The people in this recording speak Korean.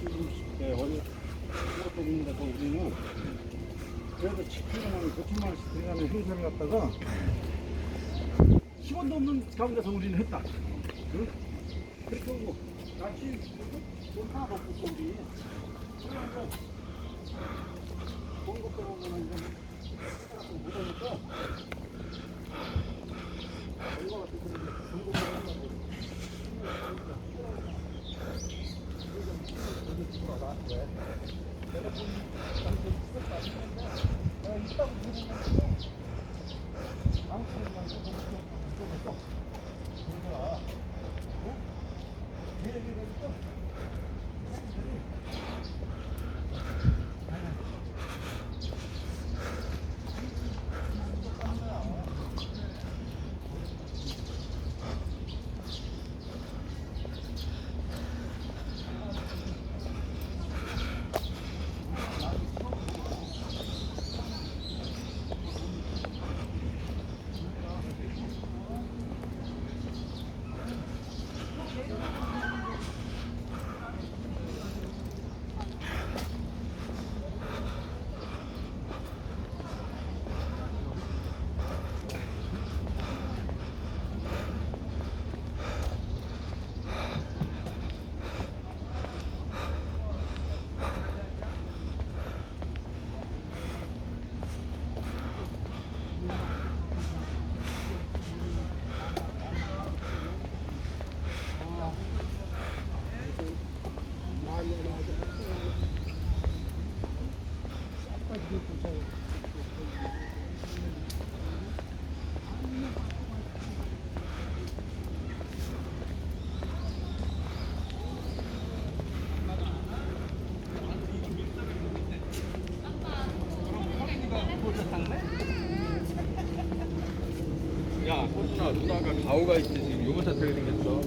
60대 어디 그것도 있는데도 우리는 그래도 지키려면 9천만 원씩 들어가는 행사를 갖다가 10원도 없는 가운데서 우리는 했다. 응? 그렇게 하고 날씨 돈 하나도 없고 우리 그러면서 돈 것도 보면은 좀 못하니까 이거 같은 경우는 중국으로 한다고 내가 좀 내가 있다고 보는 건데 아무튼 난 좀 뭔가 내 얘기를 또 야, 호준아, 누나가 가오가 있지 지금 요거 다 되게 생겼어.